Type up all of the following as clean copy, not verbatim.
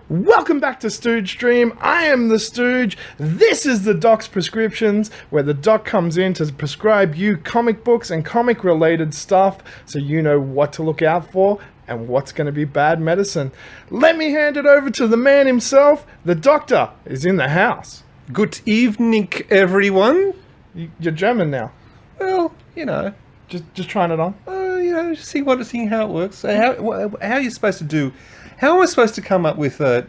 Welcome back to Stooge Stream. I am the Stooge. This is the Doc's Prescriptions, where the Doc comes in to prescribe you comic books and comic related stuff so you know what to look out for and what's going to be bad medicine. Let me hand it over to the man himself. The Doctor is in the house. Good evening, everyone. You're German now. Well, you know, Just trying it on. seeing how it works. How are you supposed to do? How am I supposed to come up with a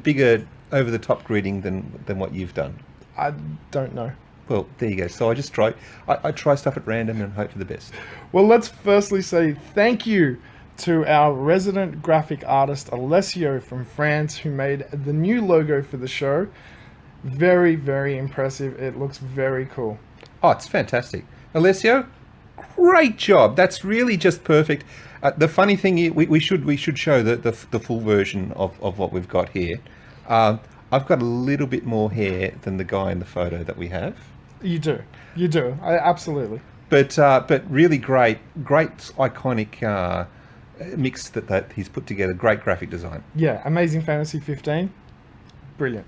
bigger over the top greeting than what you've done? I don't know. Well, there you go. So I just try. I try stuff at random and hope for the best. Well, let's firstly say thank you to our resident graphic artist, Alessio from France, who made the new logo for the show. Very, very impressive. It looks very cool. Oh, it's fantastic. Alessio, great job. That's really just perfect. The funny thing is, we should show the full version of what we've got here. I've got a little bit more hair than the guy in the photo that we have. You do. Absolutely. But really great iconic mix that he's put together. Great graphic design. Yeah, Amazing Fantasy 15. Brilliant.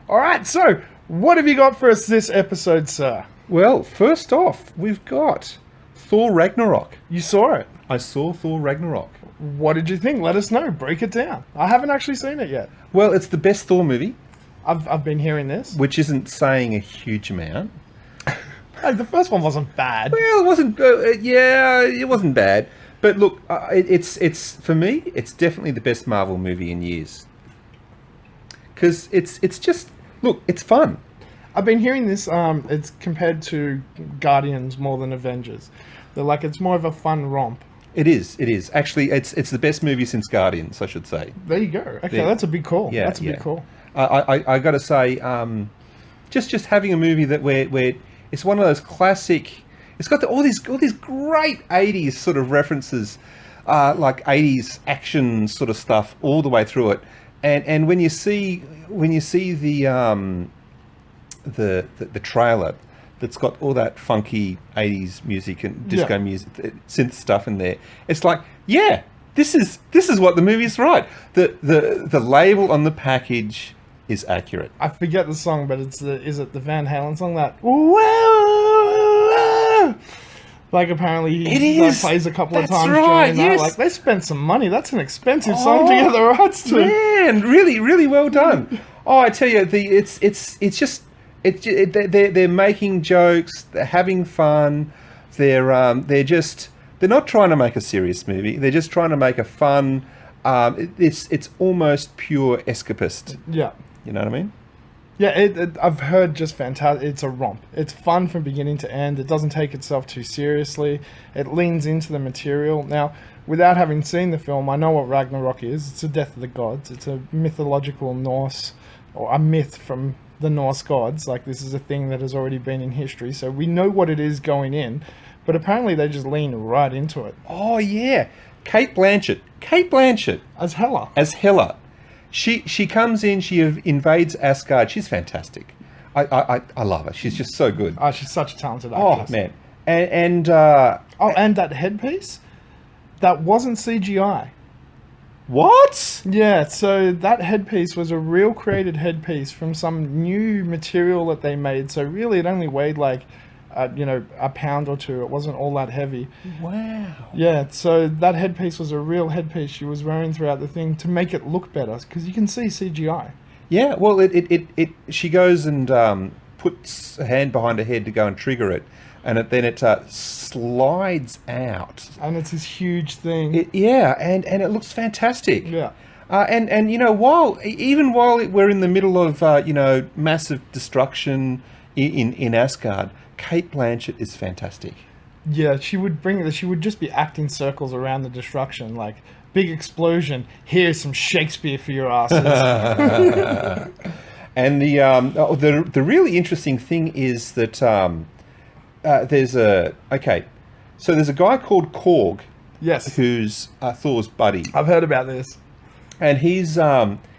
All right, so what have you got for us this episode, sir? Well, first off, we've got Thor Ragnarok. You saw it. I saw Thor Ragnarok. What did you think? Let us know. Break it down. I haven't actually seen it yet. Well, it's the best Thor movie. I've been hearing this. Which isn't saying a huge amount. Hey, the first one wasn't bad. Well, it wasn't. It wasn't bad. But look, it's for me, it's definitely the best Marvel movie in years. Because it's just, look, it's fun. I've been hearing this. It's compared to Guardians more than Avengers. They're like, it's more of a fun romp. It is. Actually, it's the best movie since Guardians, I should say. There you go. Okay, that's a big call. Yeah, that's a big call. I got to say, just having a movie that where it's one of those classic. It's got all these great 80s sort of references, like 80s action sort of stuff all the way through it. And when you see the trailer that's got all that funky 80s music and disco music, synth stuff in there, it's like, yeah, this is what the movie's right. The label on the package is accurate. I forget the song, but is it the Van Halen song that whoa, like apparently he plays a couple of times during that. Like, they spent some money. That's an expensive song to get the rights to. Man, really, really well done. Oh, I tell you, they're making jokes, they're having fun, they're not trying to make a serious movie. They're just trying to make a fun. It's almost pure escapist. Yeah, you know what I mean. Yeah, I've heard just fantastic. It's a romp. It's fun from beginning to end. It doesn't take itself too seriously. It leans into the material. Now, without having seen the film, I know what Ragnarok is. It's the death of the gods. It's a mythological Norse, or a myth from the Norse gods. Like, this is a thing that has already been in history, so we know what it is going in. But apparently they just lean right into it. Oh yeah, Kate Blanchett as Hela. She comes in, she invades Asgard. She's fantastic. I love her. She's just so good. Oh, she's such a talented actress. Oh man, and that headpiece, that wasn't CGI. What? Yeah, so that headpiece was a real created headpiece from some new material that they made. So really, it only weighed like, a pound or two. It wasn't all that heavy. Wow. Yeah, so that headpiece was a real headpiece she was wearing throughout the thing to make it look better, because you can see CGI. Yeah, well, she goes and puts a hand behind her head to go and trigger it, and then it slides out. And it's this huge thing. And it looks fantastic. Yeah. And while we're in the middle of massive destruction in Asgard, Kate Blanchett is fantastic. Yeah, she would just be acting circles around the destruction, like, big explosion, here's some Shakespeare for your asses. And the really interesting thing is that there's a guy called Korg. Yes. Who's Thor's buddy. I've heard about this. And he's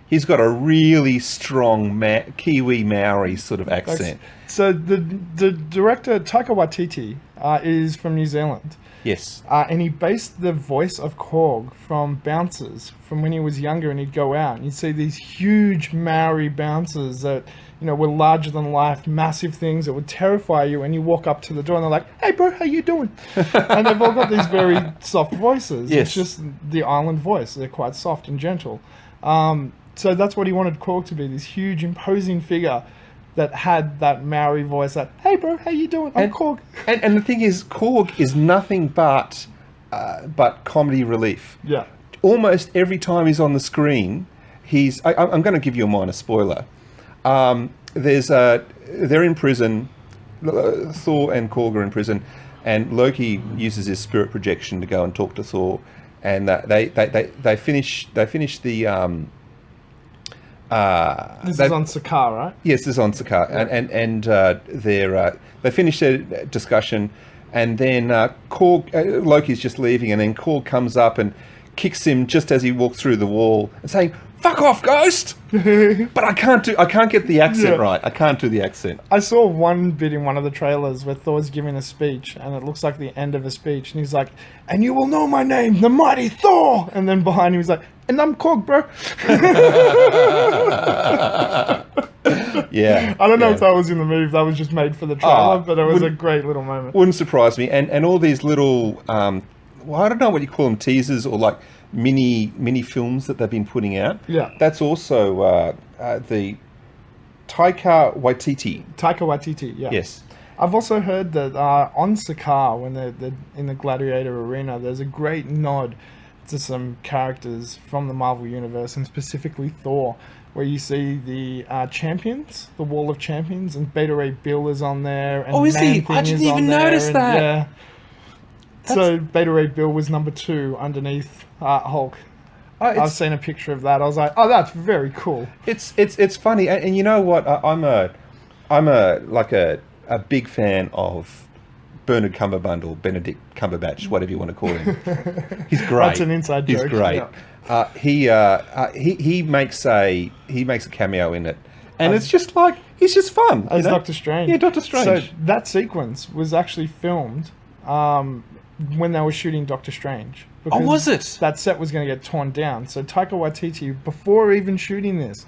He's got a really strong Kiwi Maori sort of accent. So the director Taika Waititi is from New Zealand. Yes. And he based the voice of Korg from bouncers from when he was younger, and he'd go out and you'd see these huge Maori bouncers that, were larger than life, massive things that would terrify you, and you walk up to the door and they're like, "Hey bro, how you doing?" And they've all got these very soft voices. Yes. It's just the island voice. They're quite soft and gentle. So that's what he wanted Korg to be, this huge imposing figure that had that Maori voice, that, "Hey bro, how you doing? I'm Korg." And the thing is, Korg is nothing but comedy relief. Yeah. Almost every time he's on the screen, I'm going to give you a minor spoiler. They're in prison. Thor and Korg are in prison, and Loki uses his spirit projection to go and talk to Thor, and they finish the. This is on Sakaar, right? Yes, this is on Sakaar, yeah. They finish their discussion, and then Loki's just leaving, and then Korg comes up and kicks him just as he walks through the wall, and saying, "Fuck off, ghost!" But I can't get the accent right. I can't do the accent. I saw one bit in one of the trailers where Thor's giving a speech, and it looks like the end of a speech, and he's like, "And you will know my name, the mighty Thor!" And then behind him he's like, "And I'm Korg, bro." Yeah. I don't know if that was in the movie, that was just made for the trailer, but it was a great little moment. Wouldn't surprise me. And all these little, I don't know what you call them, teasers or like mini films that they've been putting out. Yeah. That's also the Taika Waititi. Taika Waititi, yeah. Yes. I've also heard that on Sakaar, when they're in the Gladiator Arena, there's a great nod to some characters from the Marvel Universe, and specifically Thor, where you see the champions, the Wall of Champions, and Beta Ray Bill is on there. And is he? I didn't even notice that. Yeah. So Beta Ray Bill was number 2 underneath Hulk. I've seen a picture of that. I was like, "Oh, that's very cool." It's funny, and you know what? I'm a big fan of Bernard Cumberbund or Benedict Cumberbatch, whatever you want to call him. He's great. That's an inside joke. He's great. Yeah. He makes a cameo in it, and it's just like he's just fun as Doctor Strange. Yeah, Doctor Strange. So that sequence was actually filmed when they were shooting Doctor Strange. Oh, was it? That set was going to get torn down. So Taika Waititi, before even shooting this,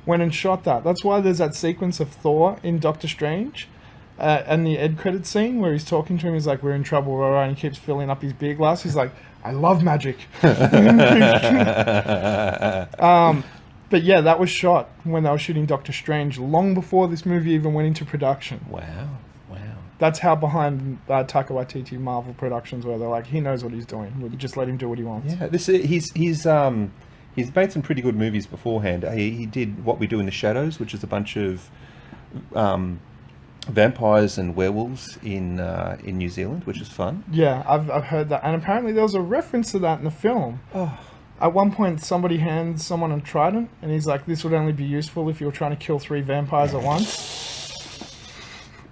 went and shot that. That's why there's that sequence of Thor in Doctor Strange. And the end credit scene where he's talking to him, he's like, "We're in trouble," and he keeps filling up his beer glass. He's like, "I love magic." But yeah, that was shot when they were shooting Doctor Strange, long before this movie even went into production. Wow. That's how behind Taika Waititi Marvel Productions were. They're like, he knows what he's doing. We'll just let him do what he wants. Yeah, he's made some pretty good movies beforehand. He did What We Do in the Shadows, which is a bunch of vampires and werewolves in New Zealand, which is fun. Yeah, I've heard that, and apparently there was a reference to that in the film. Oh. At one point, somebody hands someone a trident, and he's like, "This would only be useful if you were trying to kill 3 vampires at once."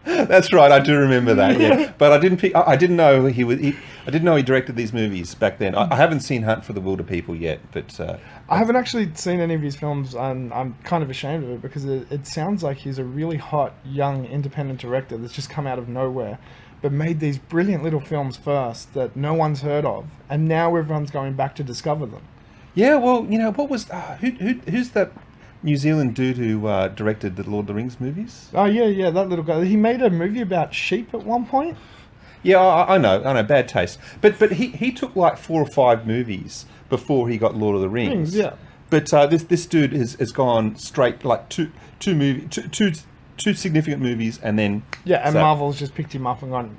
That's right, I do remember that. Yeah, but I didn't know I didn't know he directed these movies back then. I haven't seen Hunt for the Wilder People yet, but I haven't actually seen any of his films, and I'm kind of ashamed of it because it sounds like he's a really hot, young, independent director that's just come out of nowhere, but made these brilliant little films first that no one's heard of, and now everyone's going back to discover them. Yeah, well, what was who's that New Zealand dude who directed the Lord of the Rings movies? Oh yeah, that little guy. He made a movie about sheep at one point. Yeah, I know, bad taste. But he took like 4 or 5 movies before he got Lord of the Rings. Yeah. But this dude has gone straight like two significant movies, and then Marvel's just picked him up and gone,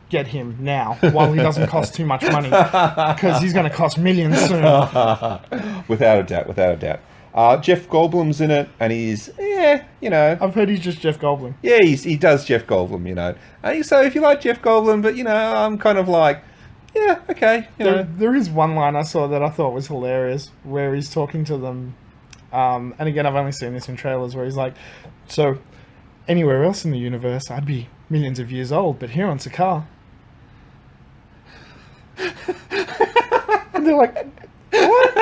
"Get him now while he doesn't cost too much money, because he's going to cost millions soon." Without a doubt. Jeff Goldblum's in it, and he's, I've heard he's just Jeff Goldblum. Yeah, he does Jeff Goldblum, So if you like Jeff Goldblum, but, I'm kind of like, yeah, okay. There is one line I saw that I thought was hilarious, where he's talking to them, and again, I've only seen this in trailers, where he's like, "So, anywhere else in the universe, I'd be millions of years old, but here on Sakaar." And they're like, "What?"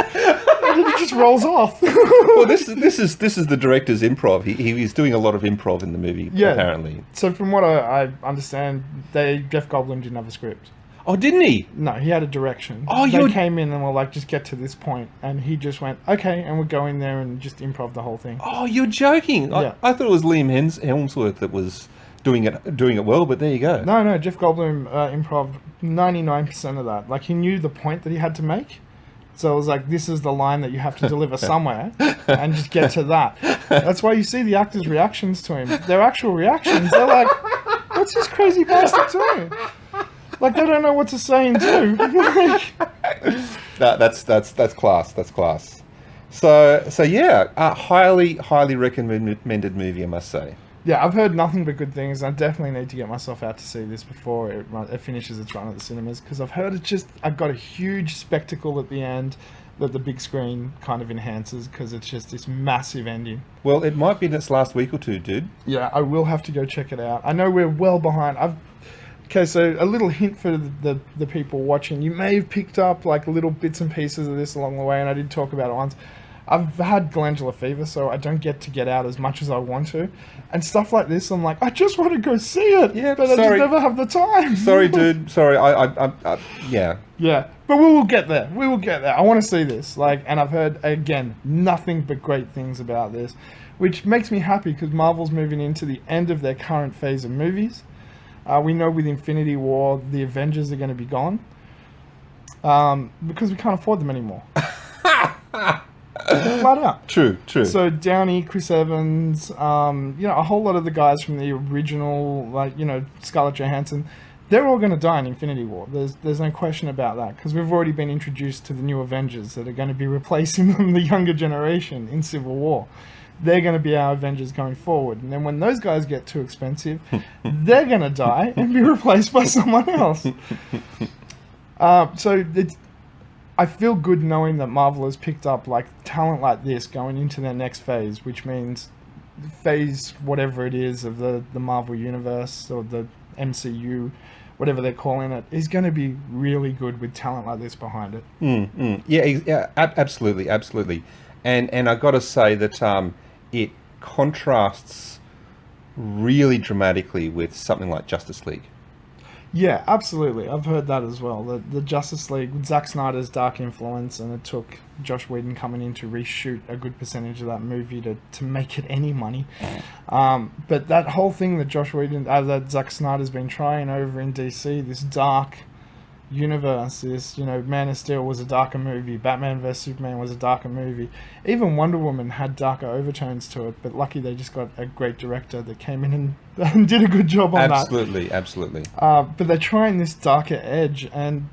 And then he just rolls off. Well, this is the director's improv. He was doing a lot of improv in the movie, apparently. So from what I understand, Jeff Goldblum didn't have a script. Oh, didn't he? No, he had a direction. Oh, they came in and were like, just get to this point, and he just went, okay, and we'd go in there and just improv the whole thing. Oh, you're joking! Yeah. I thought it was Liam Hemsworth that was doing it well, but there you go. No, Jeff Goldblum improv 99% of that. Like, he knew the point that he had to make. So it was like, this is the line that you have to deliver somewhere, and just get to that. That's why you see the actors' reactions to him. Their actual reactions, they're like, what's this crazy bastard doing? Like, they don't know what to say and do. That's class. That's class. So yeah, highly recommended movie, I must say. Yeah, I've heard nothing but good things. I definitely need to get myself out to see this before it finishes its run at the cinemas, because I've heard I've got a huge spectacle at the end that the big screen kind of enhances, because it's just this massive ending. Well, it might be in its last week or two, dude. Yeah, I will have to go check it out. I know we're well behind. Okay, so a little hint for the people watching. You may have picked up like little bits and pieces of this along the way, and I did talk about it once. I've had glandular fever, so I don't get to get out as much as I want to. And stuff like this, I'm like, I just want to go see it, but I just never have the time. Sorry, dude. Sorry, yeah. Yeah, but we will get there. We will get there. I want to see this. And I've heard, again, nothing but great things about this, which makes me happy, because Marvel's moving into the end of their current phase of movies. We know with Infinity War, the Avengers are going to be gone, because we can't afford them anymore. Flat out. True. So Downey, Chris Evans, a whole lot of the guys from the original, Scarlett Johansson, they're all going to die in Infinity War. There's no question about that, because we've already been introduced to the new Avengers that are going to be replacing them, the younger generation in Civil War. They're going to be our Avengers going forward. And then when those guys get too expensive, they're going to die and be replaced by someone else. I feel good knowing that Marvel has picked up talent like this going into their next phase, which means phase whatever it is of the Marvel Universe or the MCU, whatever they're calling it, is going to be really good with talent like this behind it. Yeah, absolutely. And I got to say that it contrasts really dramatically with something like Justice League. Yeah, absolutely. I've heard that as well. The Justice League, with Zack Snyder's dark influence, and it took Josh Whedon coming in to reshoot a good percentage of that movie to make it any money. But that whole thing that that Zack Snyder's been trying over in DC, this dark universe, this, Man of Steel was a darker movie, Batman vs Superman was a darker movie, even Wonder Woman had darker overtones to it, but lucky they just got a great director that came in and did a good job on absolutely but they're trying this darker edge, and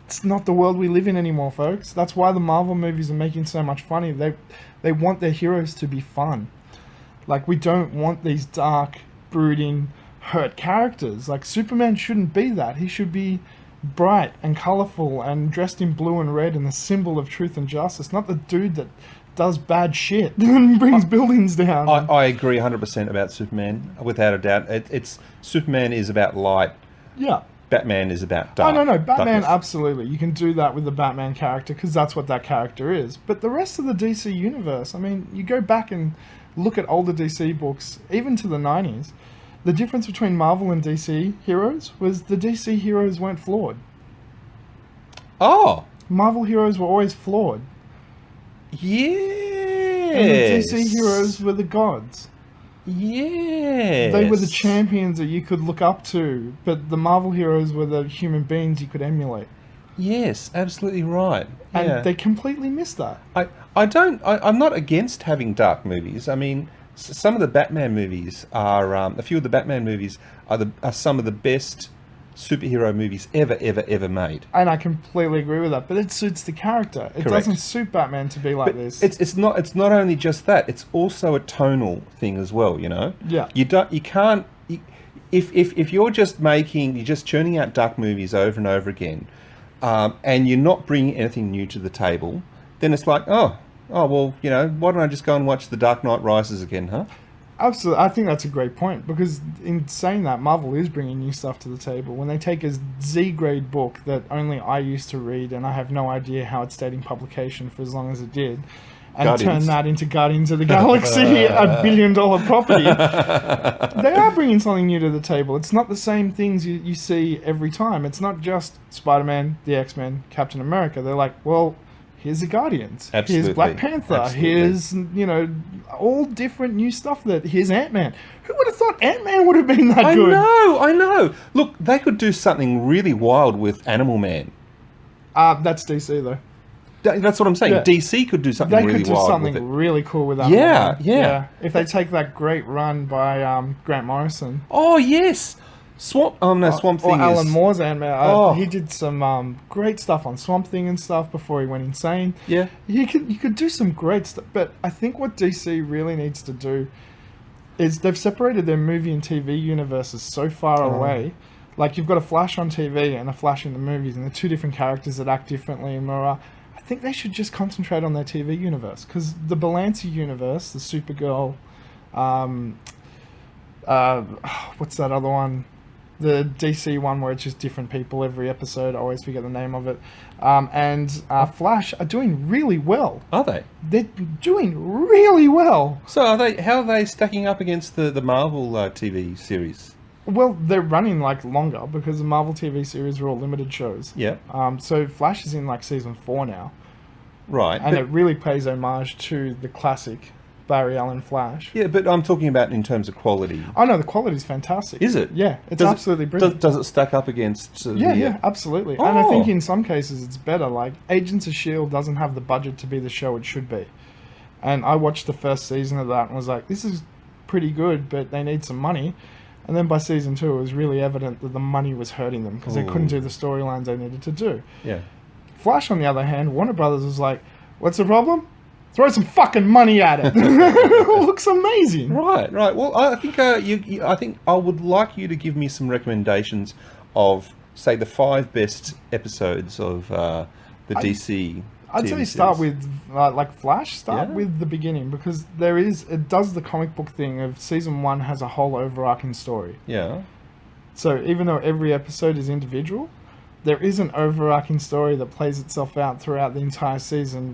it's not the world we live in anymore, folks. That's why the Marvel movies are making so much funny. They want their heroes to be fun. We don't want these dark, brooding, hurt characters. Superman shouldn't be that. He should be bright and colourful and dressed in blue and red and the symbol of truth and justice, not the dude that does bad shit and brings buildings down. I agree 100% about Superman, without a doubt. It's Superman is about light. Yeah. Batman is about dark. Oh, no, Batman, darkness. absolutely. You can do that with the Batman character, because that's what that character is. But the rest of the DC universe, you go back and look at older DC books, even to the 90s, the difference between Marvel and DC heroes was the DC heroes weren't flawed. Oh. Marvel heroes were always flawed. Yes. And the DC heroes were the gods. Yes. They were the champions that you could look up to, but the Marvel heroes were the human beings you could emulate. Yes, absolutely right. And they completely missed that. I'm not against having dark movies. Some of the Batman movies are a few of the Batman movies are some of the best superhero movies ever made. And I completely agree with that, but it suits the character. It doesn't suit Batman to be like this. It's not only just that, it's also a tonal thing as well, Yeah. You can't if you're just churning out dark movies over and over again, and you're not bringing anything new to the table, then it's like, oh well, why don't I just go and watch The Dark Knight Rises again, huh? Absolutely, I think that's a great point, because in saying that, Marvel is bringing new stuff to the table. When they take a Z-grade book that only I used to read, and I have no idea how it stayed in publication for as long as it did, and Guardians. turn that into Guardians of the Galaxy, a billion-dollar property, they are bringing something new to the table. It's not the same things you see every time. It's not just Spider-Man, the X-Men, Captain America. They're like, well, here's the Guardians. Absolutely. Here's Black Panther. Absolutely. Here's, all different new stuff. Here's Ant-Man. Who would have thought Ant-Man would have been that good? I know. Look, they could do something really wild with Animal Man. That's DC, though. That's what I'm saying. Yeah. DC could do something They really could do wild something with it. really cool with that. Yeah. If they take that great run by Grant Morrison. Oh, yes. Swamp Thing or Alan is... Moore's Ant-Man. Oh. He did some great stuff on Swamp Thing and stuff before he went insane. Yeah. You could do some great stuff. But I think what DC really needs to do is they've separated their movie and TV universes so far away. Like, you've got a Flash on TV and a Flash in the movies, and they're two different characters that act differently and more. I think they should just concentrate on their TV universe, because the Belancey universe, the Supergirl, what's that other one? The DC one where it's just different people every episode. I always forget the name of it. And Flash are doing really well. Are they? They're doing really well. So how are they stacking up against the Marvel TV series? Well, they're running longer, because the Marvel TV series are all limited shows. Yeah. So Flash is in season 4 now. Right. And it really pays homage to the classic Barry Allen Flash. Yeah, but I'm talking about in terms of quality. Oh no, the quality's fantastic. Is it? Yeah, it's Does absolutely brilliant. Does it stack up against... Yeah, absolutely. And I Oh. think in some cases it's better. Like, Agents of S.H.I.E.L.D. doesn't have the budget to be the show it should be. And I watched the first season of that and was like, this is pretty good, but they need some money. And then by season 2, it was really evident that the money was hurting them, because they couldn't do the storylines they needed to do. Yeah. Flash, on the other hand, Warner Brothers was like, what's the problem? Throw some fucking money at it. It looks amazing. Right. Well, I think I think I would like you to give me some recommendations of, say, the 5 best episodes of the DC. I'd say TV start series. with Flash. Start Yeah. with the beginning, because it does the comic book thing of season 1 has a whole overarching story. Yeah. So even though every episode is individual, there is an overarching story that plays itself out throughout the entire season,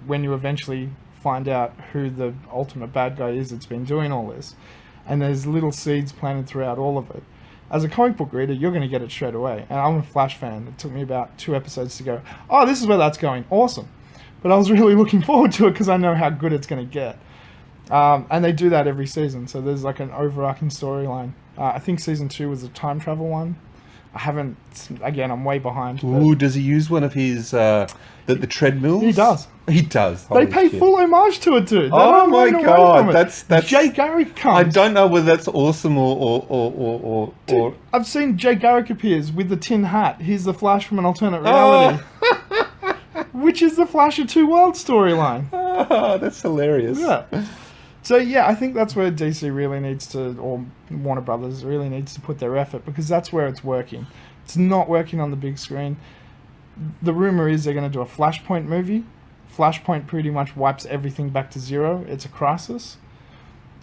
when you eventually find out who the ultimate bad guy is that's been doing all this. And there's little seeds planted throughout all of it. As a comic book reader, you're going to get it straight away. And I'm a Flash fan. It took me about 2 episodes to go, oh, this is where that's going. Awesome. But I was really looking forward to it, because I know how good it's going to get. And they do that every season. So there's an overarching storyline. I think season 2 was a time travel one. I haven't, again, I'm way behind. but Ooh, does he use one of his the treadmills? He does. He does. They Holy pay shit. full homage to it, dude. They Oh don't my run away God, from it. that's- Jay Garrick comes. I don't know whether that's awesome or Dude, I've seen Jay Garrick appears with the tin hat. He's the Flash from an alternate Oh. reality. Which is the Flash of Two Worlds storyline. Oh, that's hilarious. Yeah. So yeah, I think that's where DC really needs to, or Warner Brothers really needs to put their effort, because that's where it's working. It's not working on the big screen. The rumor is they're going to do a Flashpoint movie. Flashpoint pretty much wipes everything back to zero. It's a crisis.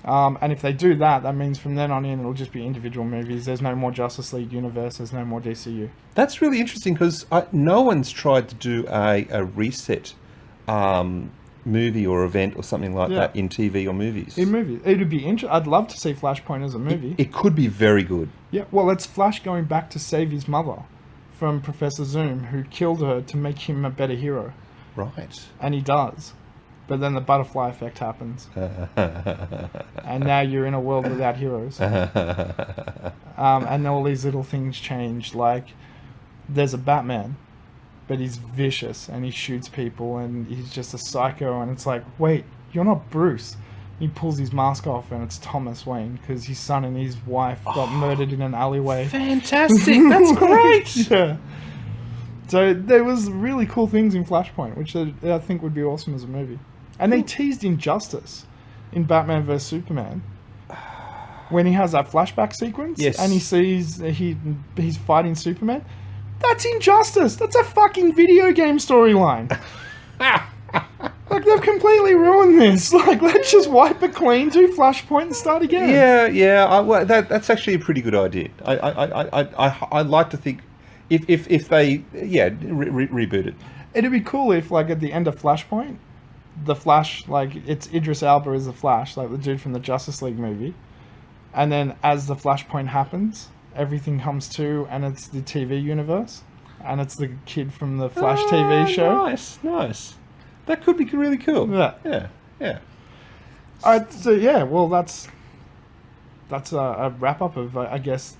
And if they do that, that means from then on in, it'll just be individual movies. There's no more Justice League universe. There's no more DCU. That's really interesting, because no one's tried to do a reset movie or event or something like that in TV or movies. In movies. It would be interesting. I'd love to see Flashpoint as a movie. It could be very good. Yeah, well, it's Flash going back to save his mother from Professor Zoom, who killed her to make him a better hero. Right. And he does. But then the butterfly effect happens. And now you're in a world without heroes. And all these little things change. Like, there's a Batman, but he's vicious and he shoots people and he's just a psycho. And it's like, wait, you're not Bruce. He pulls his mask off and it's Thomas Wayne, because his son and his wife got murdered in an alleyway. Fantastic. That's great. Yeah. So there was really cool things in Flashpoint, which I think would be awesome as a movie. And they teased Injustice in Batman vs Superman, when he has that flashback sequence, Yes. and he sees he's fighting Superman. That's Injustice. That's a fucking video game storyline. Like, Like, they've completely ruined this. Like, let's just wipe it clean, do Flashpoint, and start again. Yeah. Well, that's actually a pretty good idea. I'd like to think if they reboot it. It'd be cool if, like, at the end of Flashpoint, the Flash, like, it's Idris Elba as the Flash, like the dude from the Justice League movie, and then as the Flashpoint happens, everything comes to, and it's the TV universe, and it's the kid from the Flash TV show. Nice. That could be really cool. Yeah. Yeah. So yeah, well, that's a wrap up of I guess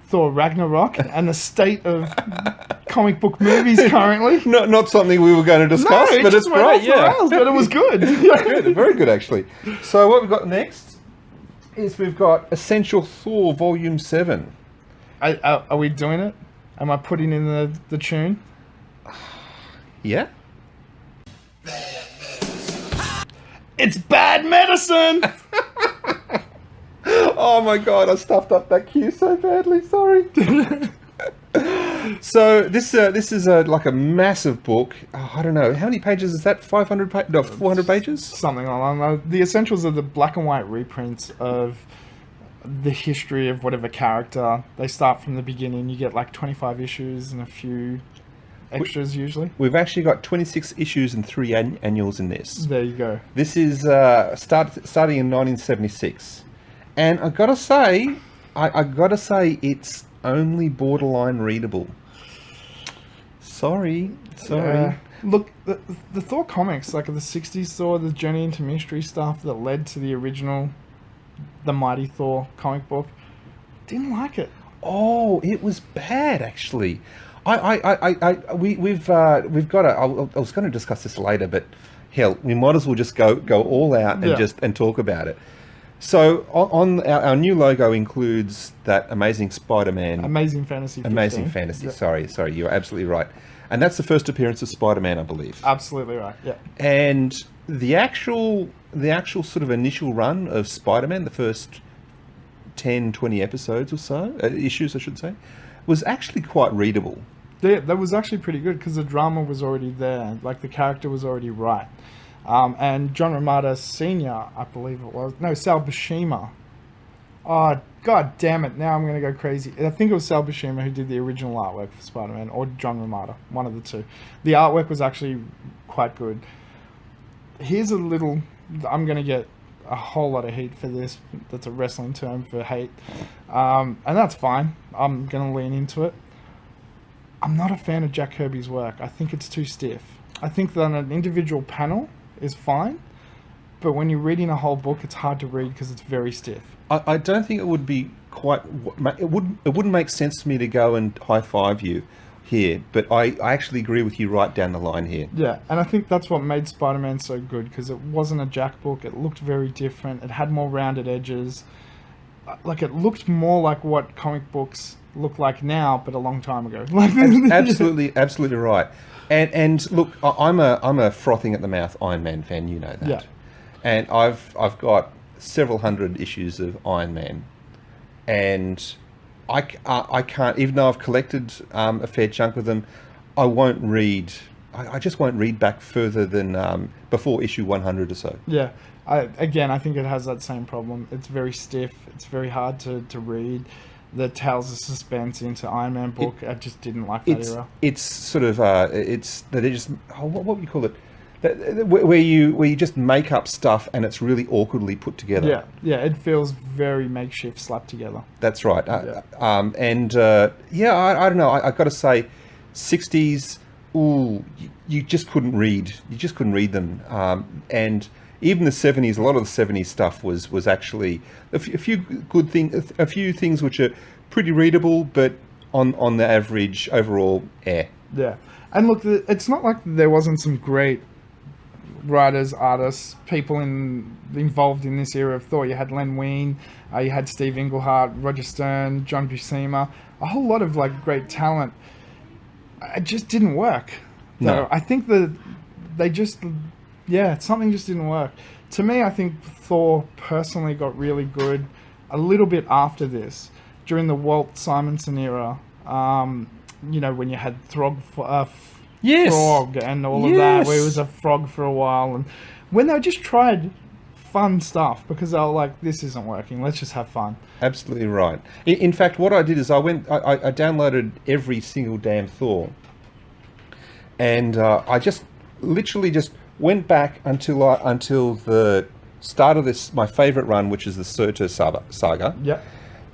Thor Ragnarok and the state of comic book movies currently. Not something we were going to discuss, No, but it's went great. off the rails, but it was good. Good, very good actually. So what we've got next is we've got Essential Thor Volume 7. Are we doing it? Am I putting in the tune? Yeah. It's bad medicine. Oh my god, I stuffed up that cue so badly. Sorry. So this is like a massive book. I don't know how many pages is that. 400 pages. Something along those. The essentials are the black and white reprints of the history of whatever character. They start from the beginning. You get like 25 issues and a few extras usually. We've actually got 26 issues and 3 annuals in this. There you go. This is starting in 1976, and I gotta say, it's only borderline readable. Sorry. Look, the Thor comics, like the 60s Thor, the Journey into Mystery stuff that led to the original, the Mighty Thor comic book, didn't like it. Oh, it was bad actually. We've got I was going to discuss this later, but hell, we might as well just go all out and talk about it. So on our new logo includes that Amazing Spider-Man. Amazing Fantasy 15. Amazing Fantasy. Yep. Sorry, you're absolutely right. And that's the first appearance of Spider-Man, I believe. Absolutely right. Yeah. And the actual sort of initial run of Spider-Man, the first 10, 20 episodes or so, issues I should say, was actually quite readable. Yeah, that was actually pretty good because the drama was already there. Like, the character was already right. And John Romita Sr., I believe it was. No, Sal Buscema. Oh, god damn it. Now I'm going to go crazy. I think it was Sal Buscema who did the original artwork for Spider-Man, or John Romita. One of the two. The artwork was actually quite good. Here's a little... I'm going to get a whole lot of heat for this. That's a wrestling term for hate. And that's fine. I'm going to lean into it. I'm not a fan of Jack Kirby's work. I think it's too stiff. I think that an individual panel is fine, but when you're reading a whole book, it's hard to read because it's very stiff. I don't think it would be quite... It wouldn't make sense to me to go and high-five you here, but I actually agree with you right down the line here. Yeah, and I think that's what made Spider-Man so good, because it wasn't a Jack book. It looked very different. It had more rounded edges. Like, it looked more like what comic books look like now, but a long time ago. Absolutely right. And look, I'm a frothing at the mouth Iron Man fan. You know that. Yeah. And I've got several hundred issues of Iron Man, and I can't, even though I've collected a fair chunk of them, I won't read. I just won't read back further than before issue 100 or so. Yeah. I think it has that same problem. It's very stiff. It's very hard to read. The Tales of Suspense into Iron Man book, I just didn't like that era. It's sort of it's that it just what would you call it? Where you just make up stuff and it's really awkwardly put together. Yeah, it feels very makeshift, slapped together. That's right. I don't know. I got to say, 60s. Ooh, you just couldn't read. You just couldn't read them. And even the 70s, a lot of the 70s stuff was actually a few good things, a few things which are pretty readable, but on the average overall, Yeah, and look, it's not like there wasn't some great writers, artists, people involved in this era of Thor. You had Len Wein, you had Steve Englehart, Roger Stern, John Buscema, a whole lot of like great talent. It just didn't work. No, I think that they just. Yeah, something just didn't work. To me, I think Thor personally got really good a little bit after this, during the Walt Simonson era. When you had Yes. frog and all of that, where he was a frog for a while. And when they just tried fun stuff, because they were like, this isn't working, let's just have fun. Absolutely right. In fact, what I did is I downloaded every single damn Thor, and I just literally just went back until the start of my favourite run, which is the Surtur saga. Yep.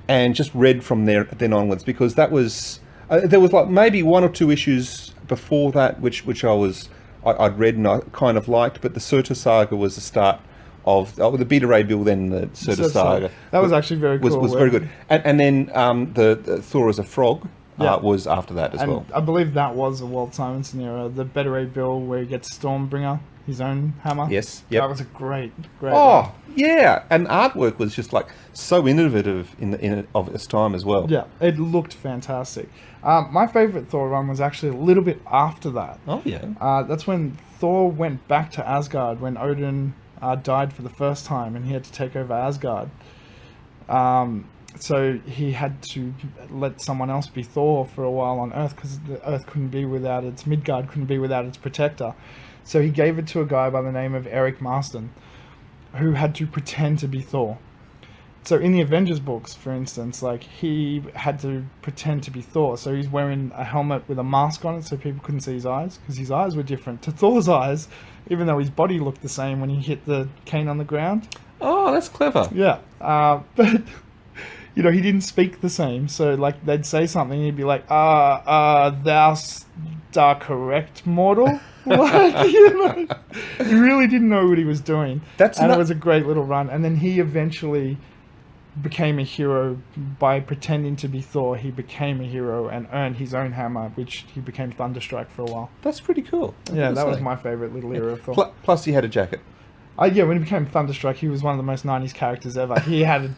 And just read from then onwards, because that was there was like maybe one or two issues before that which I'd read and I kind of liked, but the Surtur saga was the start of the Beta Ray Bill, then the Surtur saga. That was actually very cool. Was very good, and then the Thor as a frog was after that as well. I believe that was a Walt Simonson era. The Beta Ray Bill where he gets Stormbringer, his own hammer. Yes, yep. That was a great. Oh, yeah, and artwork was just like so innovative of its time as well. Yeah, it looked fantastic. My favorite Thor run was actually a little bit after that. Oh yeah. That's when Thor went back to Asgard when Odin died for the first time, and he had to take over Asgard. So he had to let someone else be Thor for a while on Earth, because the Earth couldn't be without its Midgard, couldn't be without its protector. So he gave it to a guy by the name of Eric Marston, who had to pretend to be Thor. So in the Avengers books, for instance, like he had to pretend to be Thor. So he's wearing a helmet with a mask on it so people couldn't see his eyes, because his eyes were different to Thor's eyes, even though his body looked the same when he hit the cane on the ground. Oh, that's clever. Yeah. But, you know, he didn't speak the same. So, like, they'd say something, he'd be like, thou art correct, mortal? Like, you know, he really didn't know what he was doing. It was a great little run. And then he eventually became a hero by pretending to be Thor. He became a hero and earned his own hammer, which he became Thunderstrike for a while. That's pretty cool. Yeah, that was my favorite little era of Thor. Plus he had a jacket. Yeah, when he became Thunderstrike, he was one of the most 90s characters ever. He had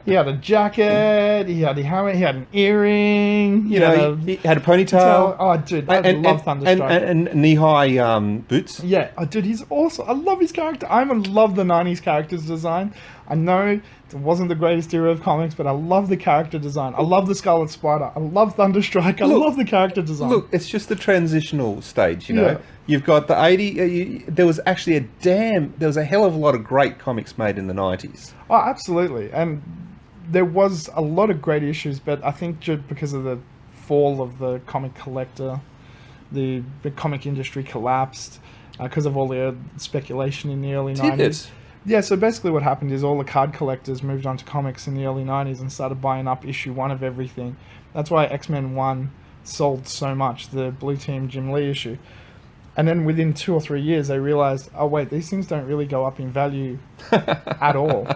a jacket, he had a helmet, he had an earring, he had a ponytail. Oh, dude, I love Thunderstrike. And knee-high boots. Yeah, dude, he's awesome. I love his character. I love the 90s characters design. I know it wasn't the greatest era of comics, but I love the character design. I love the Scarlet Spider. I love Thunderstrike. I love the character design. Look, it's just the transitional stage, you know. Yeah. You've got the 80s. There was actually there was a hell of a lot of great comics made in the 90s. Oh, absolutely. And there was a lot of great issues, but I think just because of the fall of the comic collector, the comic industry collapsed because of all the speculation in the early 90s. Yeah, so basically what happened is all the card collectors moved on to comics in the early 90s and started buying up issue 1 of everything. That's why X-Men 1 sold so much, the Blue Team Jim Lee issue. And then within 2 or 3 years, they realized, oh wait, these things don't really go up in value at all.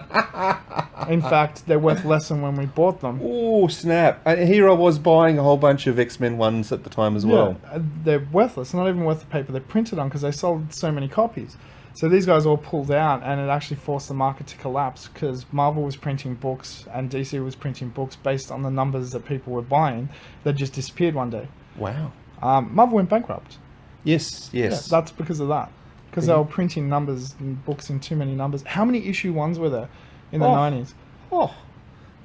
In fact, they're worth less than when we bought them. Oh, snap. And here I was buying a whole bunch of X-Men 1s at the time as well. They're worthless, not even worth the paper they're printed on, because they sold so many copies. So these guys all pulled out, and it actually forced the market to collapse, because Marvel was printing books and DC was printing books based on the numbers that people were buying that just disappeared one day. Wow. Marvel went bankrupt. Yes. Yeah, that's because of that. Because they were printing numbers and books in too many numbers. How many issue 1s were there in the 90s? Oh,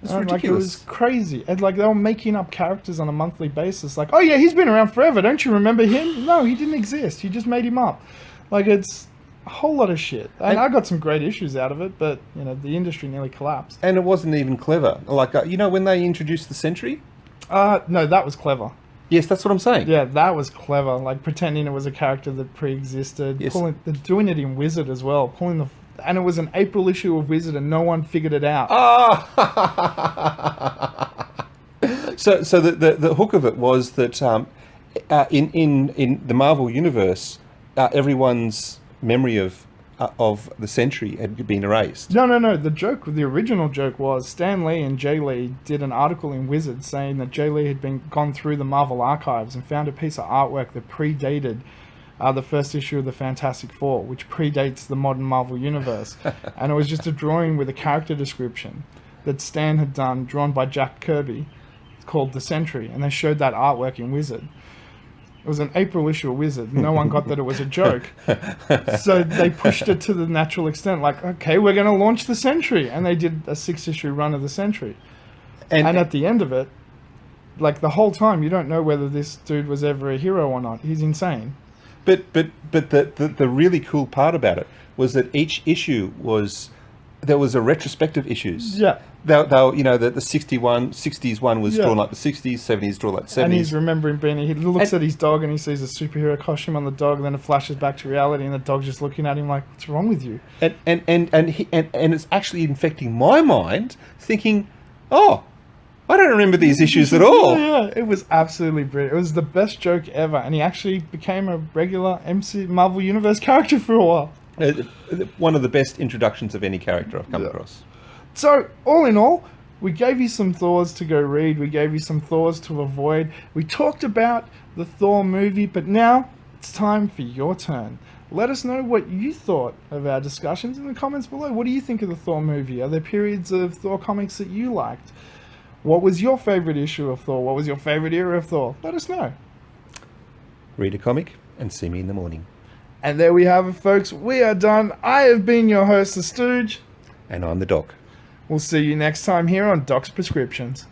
that's ridiculous. Like, it was crazy. And like, they were making up characters on a monthly basis. Like, oh yeah, he's been around forever. Don't you remember him? No, he didn't exist. You just made him up. Like, it's a whole lot of shit. And I got some great issues out of it, but, you know, the industry nearly collapsed. And it wasn't even clever. Like, you know, when they introduced the Sentry? No, that was clever. Yes, that's what I'm saying. Yeah, that was clever. Like, pretending it was a character that pre-existed. Yes. They're doing it in Wizard as well. And it was an April issue of Wizard, and no one figured it out. So the hook of it was that in the Marvel universe, everyone's memory of the Sentry had been erased. No. The original joke was Stan Lee and Jay Lee did an article in Wizard saying that Jay Lee had gone through the Marvel archives and found a piece of artwork that predated the first issue of the Fantastic Four, which predates the modern Marvel universe. And it was just a drawing with a character description that Stan had done, drawn by Jack Kirby, called The Sentry, and they showed that artwork in Wizard. It was an April issue of Wizard. No one got that it was a joke. So they pushed it to the natural extent, like, okay, we're going to launch the Sentry. And they did a 6-issue run of the Sentry. And at the end of it, like the whole time you don't know whether this dude was ever a hero or not. He's insane. But the really cool part about it was that each issue there was a retrospective issues. Yeah. They the 60s one was drawn like the 60s, 70s drawn like the 70s. And he's remembering he looks at his dog and he sees a superhero costume on the dog, and then it flashes back to reality and the dog's just looking at him like, what's wrong with you? And it's actually infecting my mind, thinking, oh, I don't remember these issues at all. Yeah, it was absolutely brilliant. It was the best joke ever, and he actually became a regular Marvel Universe character for a while. One of the best introductions of any character I've come across. So, all in all, we gave you some Thors to go read. We gave you some Thors to avoid. We talked about the Thor movie, but now it's time for your turn. Let us know what you thought of our discussions in the comments below. What do you think of the Thor movie? Are there periods of Thor comics that you liked? What was your favorite issue of Thor? What was your favorite era of Thor? Let us know. Read a comic and see me in the morning. And there we have it, folks. We are done. I have been your host, the Stooge. And I'm the Doc. We'll see you next time here on Doc's Prescriptions.